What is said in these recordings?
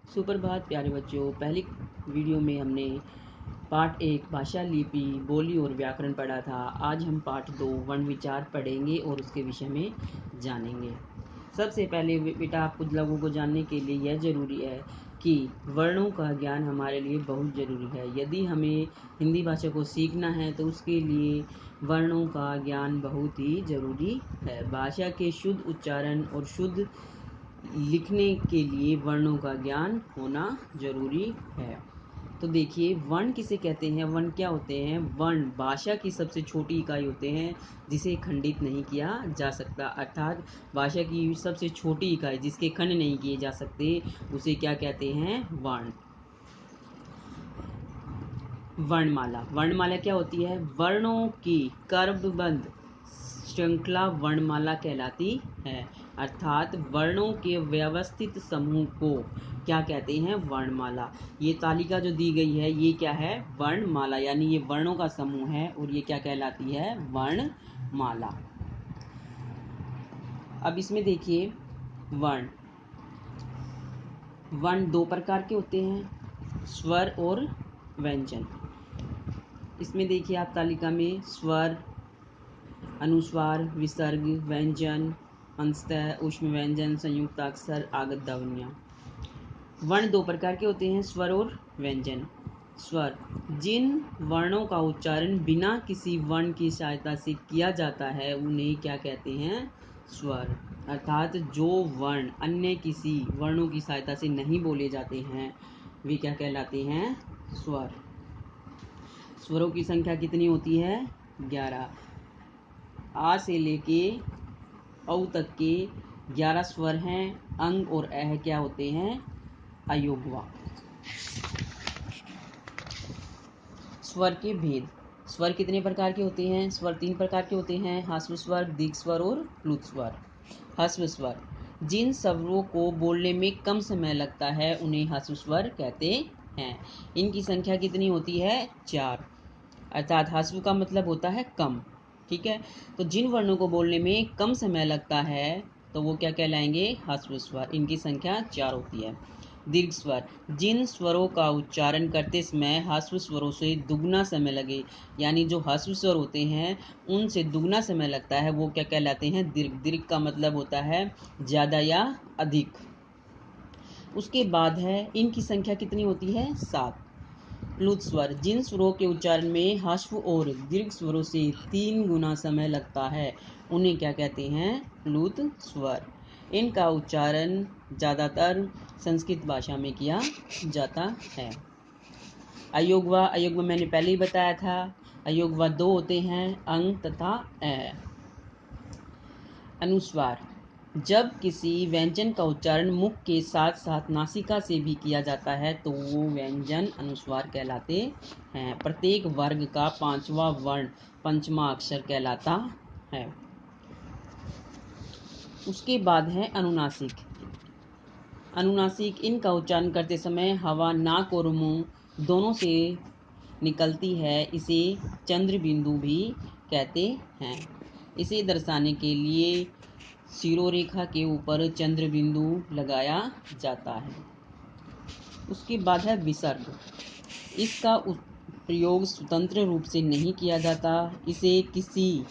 सुप्रभात प्यारे बच्चों। पहली वीडियो में हमने पाठ 1 भाषा, लिपि, बोली और व्याकरण पढ़ा था। आज हम पाठ 2 वर्ण विचार पढ़ेंगे और उसके विषय में जानेंगे। सबसे पहले बेटा, आप कुछ लोगों को जानने के लिए यह ज़रूरी है कि वर्णों का ज्ञान हमारे लिए बहुत ज़रूरी है। यदि हमें हिंदी भाषा को सीखना है तो उसके लिए वर्णों का ज्ञान बहुत ही ज़रूरी है। भाषा के शुद्ध उच्चारण और शुद्ध लिखने के लिए वर्णों का ज्ञान होना जरूरी है। तो देखिए, वर्ण किसे कहते हैं, वर्ण क्या होते हैं। वर्ण भाषा की सबसे छोटी इकाई होते हैं जिसे खंडित नहीं किया जा सकता, अर्थात भाषा की सबसे छोटी इकाई जिसके खंड नहीं किए जा सकते उसे क्या कहते हैं, वर्ण। वर्णमाला, वर्णमाला क्या होती है, वर्णों की क्रमबद्ध श्रृंखला वर्णमाला कहलाती है, अर्थात वर्णों के व्यवस्थित समूह को क्या कहते हैं, वर्णमाला। ये तालिका जो दी गई है ये क्या है, वर्णमाला, यानी ये वर्णों का समूह है और ये क्या कहलाती है, वर्णमाला। अब इसमें देखिए, वर्ण दो प्रकार के होते हैं, स्वर और व्यंजन। इसमें देखिए आप तालिका में स्वर, अनुस्वार, विसर्ग, व्यंजन, अंतः, ऊष्म व्यंजन, संयुक्ताक्षर, आगत ध्वनियाँ। वर्ण दो प्रकार के होते हैं, स्वर और व्यंजन। स्वर, जिन वर्णों का उच्चारण बिना किसी वर्ण की सहायता से किया जाता है उन्हें क्या कहते हैं, स्वर। अर्थात जो वर्ण अन्य किसी वर्णों की सहायता से नहीं बोले जाते हैं वे क्या कहलाते हैं, स्वर। स्वरों की संख्या कितनी होती है, 11। आ से लेके औ तक के 11 स्वर हैं। अंग और अह क्या होते हैं, अयोगवा। स्वर के भेद, स्वर कितने प्रकार के होते हैं, स्वर 3 प्रकार के होते हैं, ह्रस्व स्वर, दीर्घ स्वर और प्लुत स्वर। ह्रस्व स्वर, जिन स्वरों को बोलने में कम समय लगता है उन्हें ह्रस्व स्वर कहते हैं। इनकी संख्या कितनी होती है, 4। अर्थात ह्रस्व का मतलब होता है कम, ठीक है। तो जिन वर्णों को बोलने में कम समय लगता है तो वो क्या कहलाएंगे, ह्रस्व स्वर। इनकी संख्या 4 होती है। दीर्घ स्वर, जिन स्वरों का उच्चारण करते समय ह्रस्व स्वरों से दुगना समय लगे, यानी जो ह्रस्व स्वर होते हैं उनसे दुगना समय लगता है, वो क्या कहलाते हैं, दीर्घ। दीर्घ का मतलब होता है ज़्यादा या अधिक। उसके बाद है, इनकी संख्या कितनी होती है, 7। प्लुत स्वर, जिन स्वरों के उच्चारण में ह्रस्व और दीर्घ स्वरों से 3 गुना समय लगता है उन्हें क्या कहते हैं, प्लुत स्वर। इनका उच्चारण ज़्यादातर संस्कृत भाषा में किया जाता है। अयोगवा, अयोगवा मैंने पहले ही बताया था। अयोगवा 2 होते हैं, अंग तथा अ। अनुस्वार, जब किसी व्यंजन का उच्चारण मुख के साथ साथ नासिका से भी किया जाता है तो वो व्यंजन अनुस्वार कहलाते हैं। प्रत्येक वर्ग का 5वां वर्ण पंचमा अक्षर कहलाता है। उसके बाद है अनुनासिक। अनुनासिक, इनका उच्चारण करते समय हवा नाक और मुंह दोनों से निकलती है, इसे चंद्र बिंदु भी कहते हैं। इसे दर्शाने के लिए शिरोरेखा के ऊपर चंद्र बिंदु लगाया जाता है। उसके बाद है विसर्ग। इसका प्रयोग स्वतंत्र रूप से नहीं किया जाता, इसे किसी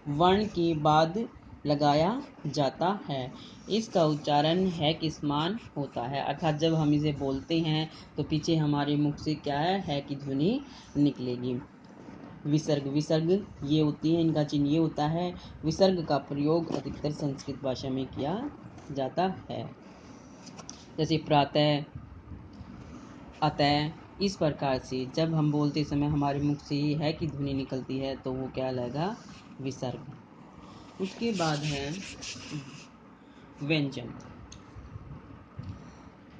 वर्ण के बाद लगाया जाता है। इसका उच्चारण है कि समान होता है, अर्थात जब हम इसे बोलते हैं तो पीछे हमारे मुख से क्या है कि ध्वनि निकलेगी। विसर्ग, विसर्ग ये होती है, इनका चिन्ह ये होता है। विसर्ग का प्रयोग अधिकतर संस्कृत भाषा में किया जाता है, जैसे प्रातः, अतः। इस प्रकार से जब हम बोलते समय हमारे मुख से ये है कि ध्वनि निकलती है तो वो क्या लगेगा, विसर्ग। उसके बाद है व्यंजन।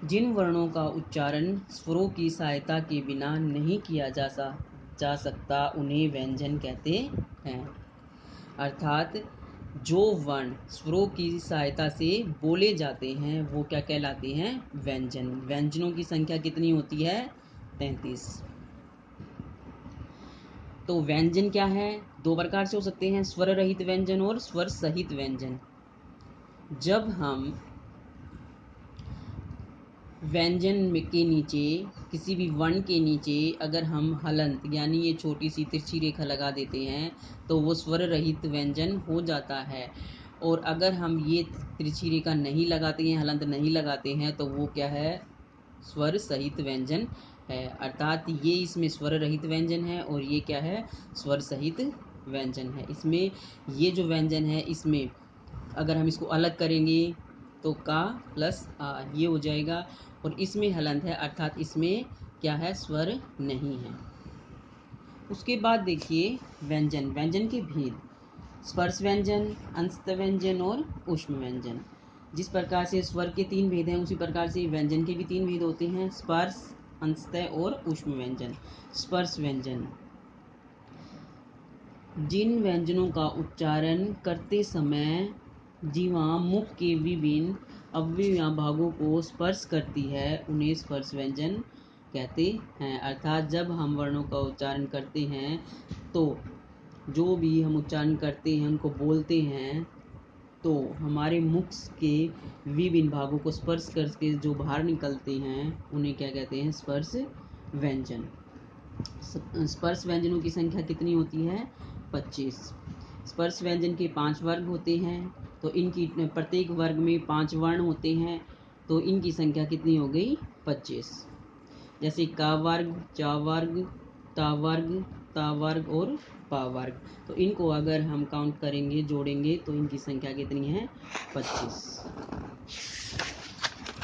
जिन वर्णों का उच्चारण स्वरों की सहायता के बिना नहीं किया जा सकता उन्हें व्यंजन कहते हैं। अर्थात जो वर्ण स्वरों की सहायता से बोले जाते हैं वो क्या कहलाते हैं, व्यंजन। व्यंजनों की संख्या कितनी होती है, 33। तो व्यंजन क्या है, 2 प्रकार से हो सकते हैं, स्वर रहित व्यंजन और स्वर सहित व्यंजन। जब हम व्यंजन के नीचे, किसी भी वर्ण के नीचे अगर हम हलंत यानी ये छोटी सी तिरछी रेखा लगा देते हैं तो वो स्वर रहित व्यंजन हो जाता है। और अगर हम ये तिरछी रेखा नहीं लगाते हैं, हलंत नहीं लगाते हैं, तो वो क्या है, स्वर सहित व्यंजन है। अर्थात ये इसमें स्वर रहित व्यंजन है और ये क्या है, स्वर सहित व्यंजन है। इसमें ये जो व्यंजन है, इसमें अगर हम इसको अलग करेंगे तो का प्लस आ ये हो जाएगा, और इसमें हलंत है अर्थात इसमें क्या है, स्वर नहीं है। उसके बाद देखिए व्यंजन, व्यंजन के भेद, स्पर्श व्यंजन, अंत व्यंजन और ऊष्म व्यंजन। जिस प्रकार से स्वर के 3 भेद हैं उसी प्रकार से व्यंजन के भी 3 भेद होते हैं, स्पर्श, अंतः और ऊष्म व्यंजन। स्पर्श व्यंजन, जिन व्यंजनों का उच्चारण करते समय जीवा मुख के विभिन्न अवयव या भागों को स्पर्श करती है उन्हें स्पर्श व्यंजन कहते हैं। अर्थात जब हम वर्णों का उच्चारण करते हैं तो जो भी हम उच्चारण करते हैं, उनको बोलते हैं, तो हमारे मुख के विभिन्न भागों को स्पर्श करके जो बाहर निकलते हैं उन्हें क्या कहते हैं, स्पर्श व्यंजन। स्पर्श व्यंजनों की संख्या कितनी होती है, 25। स्पर्श व्यंजन के 5 वर्ग होते हैं, तो इनकी प्रत्येक वर्ग में 5 वर्ण होते हैं, तो इनकी संख्या कितनी हो गई, 25। जैसे का वर्ग, चा वर्ग, ता वर्ग, ता वर्ग और पा वर्ग, तो इनको अगर हम काउंट करेंगे, जोड़ेंगे, तो इनकी संख्या कितनी है, 25।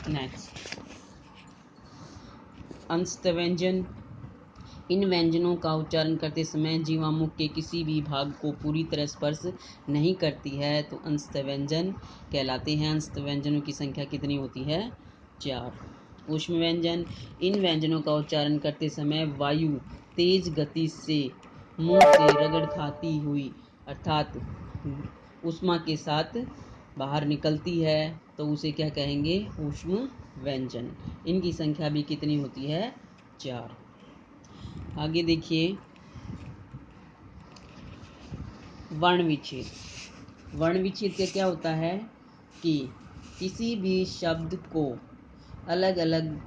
नेक्स्ट, अंत व्यंजन, इन व्यंजनों का उच्चारण करते समय जीवा मुख के किसी भी भाग को पूरी तरह स्पर्श नहीं करती है तो अंत व्यंजन कहलाते हैं। अंत व्यंजनों की संख्या कितनी होती है, 4। ऊष्म व्यंजन, इन व्यंजनों का उच्चारण करते समय वायु तेज गति से मुंह से रगड़ खाती हुई अर्थात ऊष्मा के साथ बाहर निकलती है, तो उसे क्या कहेंगे, ऊष्म व्यंजन। इनकी संख्या भी कितनी होती है, 4। आगे देखिए वर्ण विच्छेद। वर्ण विच्छेद का क्या होता है कि किसी भी शब्द को अलग अलग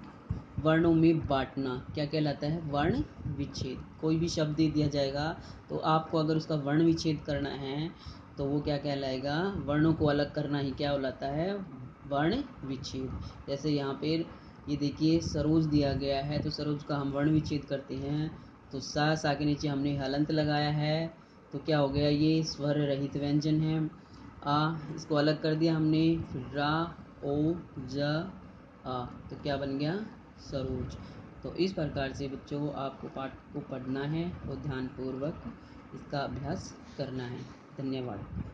वर्णों में बांटना क्या कहलाता है, वर्ण विच्छेद। कोई भी शब्द दे दिया जाएगा तो आपको अगर उसका वर्ण विच्छेद करना है तो वो क्या कहलाएगा, वर्णों को अलग करना ही क्या कहलाता है, वर्ण विच्छेद। जैसे यहाँ पे ये देखिए सरोज दिया गया है, तो सरोज का हम वर्ण विच्छेद करते हैं, तो सा के नीचे हमने हलंत लगाया है, तो क्या हो गया, ये स्वर रहित व्यंजन है। इसको अलग कर दिया हमने, फिर रा, ओ, ज, आ, तो क्या बन गया, सरोज। तो इस प्रकार से बच्चों आपको पाठ को पढ़ना है और ध्यानपूर्वक इसका अभ्यास करना है। धन्यवाद।